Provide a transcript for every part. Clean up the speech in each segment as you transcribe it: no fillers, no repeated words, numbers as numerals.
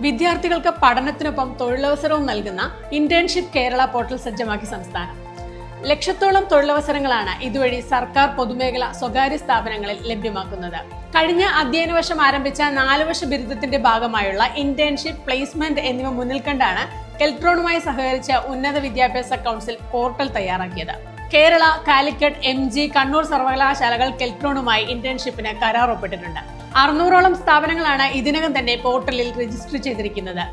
വിദ്യാർത്ഥികൾക്ക് പഠനത്തിനൊപ്പം തൊഴിലവസരവും നൽകുന്ന internship Kerala portal സജ്ജമാക്കി സംസ്ഥാനം. ലക്ഷത്തോളം തൊഴിലവസരങ്ങളാണ് ഇതുവഴി സർക്കാർ, പൊതുമേഖല, സ്വകാര്യ സ്ഥാപനങ്ങളിൽ ലഭ്യമാക്കുന്നത്. കഴിഞ്ഞ അധ്യയന വർഷം ആരംഭിച്ച 4 വർഷ ബിരുദത്തിന്റെ ഭാഗമായുള്ള ഇന്റേൺഷിപ്പ്, പ്ലേസ്മെന്റ് എന്നിവ മുന്നിൽ കണ്ടാണ് കെൽട്രോണുമായി സഹകരിച്ച ഉന്നത വിദ്യാഭ്യാസ കൗൺസിൽ പോർട്ടൽ തയ്യാറാക്കിയത്. കേരള, കാലിക്കറ്റ്, MG, കണ്ണൂർ സർവകലാശാലകൾ കെൽട്രോണുമായി ഇന്റേൺഷിപ്പിന് കരാർ ഒപ്പിട്ടിട്ടുണ്ട്. 600ഓളം സ്ഥാപനങ്ങളാണ് ഇതിനകം തന്നെ പോർട്ടലിൽ രജിസ്റ്റർ ചെയ്തിരിക്കുന്നത്.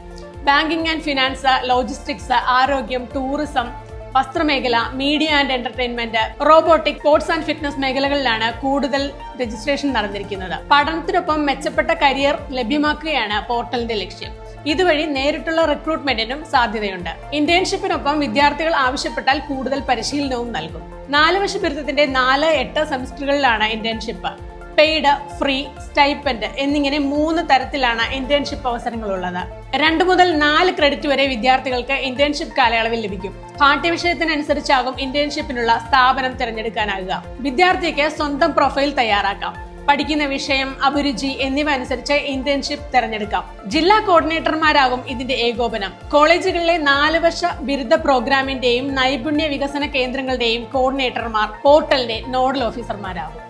ബാങ്കിംഗ് ആൻഡ് ഫിനാൻസ്, ലോജിസ്റ്റിക്സ്, ആരോഗ്യം, ടൂറിസം, വസ്ത്രമേഖല, media and entertainment, robotic, sports and fitness മേഖലകളിലാണ് കൂടുതൽ രജിസ്ട്രേഷൻ നടന്നിരിക്കുന്നത്. പഠനത്തിനൊപ്പം മെച്ചപ്പെട്ട കരിയർ ലഭ്യമാക്കുകയാണ് പോർട്ടലിന്റെ ലക്ഷ്യം. ഇതുവഴി നേരിട്ടുള്ള റിക്രൂട്ട്മെന്റിനും സാധ്യതയുണ്ട്. ഇന്റേൺഷിപ്പിനൊപ്പം വിദ്യാർത്ഥികൾ ആവശ്യപ്പെട്ടാൽ കൂടുതൽ പരിശീലനവും നൽകും. 4 വർഷ ബിരുദത്തിന്റെ 4-8 സെമസ്റ്ററുകളിലാണ് ഇന്റേൺഷിപ്പ്. പെയ്ഡ്, ഫ്രീ, സ്റ്റൈപ്പൻഡ് എന്നിങ്ങനെ 3 തരത്തിലാണ് ഇന്റേൺഷിപ്പ് അവസരങ്ങളുള്ളത്. 2 മുതൽ 4 ക്രെഡിറ്റ് വരെ വിദ്യാർത്ഥികൾക്ക് ഇന്റേൺഷിപ്പ് കാലയളവിൽ ലഭിക്കും. പാഠ്യവിഷയത്തിനനുസരിച്ചാകും ഇന്റേൺഷിപ്പിനുള്ള സ്ഥാപനം തിരഞ്ഞെടുക്കാനാകുക. വിദ്യാർത്ഥിക്ക് സ്വന്തം പ്രൊഫൈൽ തയ്യാറാക്കാം. പഠിക്കുന്ന വിഷയം, അഭിരുചി എന്നിവ അനുസരിച്ച് ഇന്റേൺഷിപ്പ് തിരഞ്ഞെടുക്കാം. ജില്ലാ കോർഡിനേറ്റർമാരാകും ഇതിന്റെ ഏകോപനം. കോളേജുകളിലെ 4 വർഷ ബിരുദ പ്രോഗ്രാമിന്റെയും നൈപുണ്യ വികസന കേന്ദ്രങ്ങളുടെയും കോർഡിനേറ്റർമാർ പോർട്ടലിന്റെ നോഡൽ ഓഫീസർമാരാകും.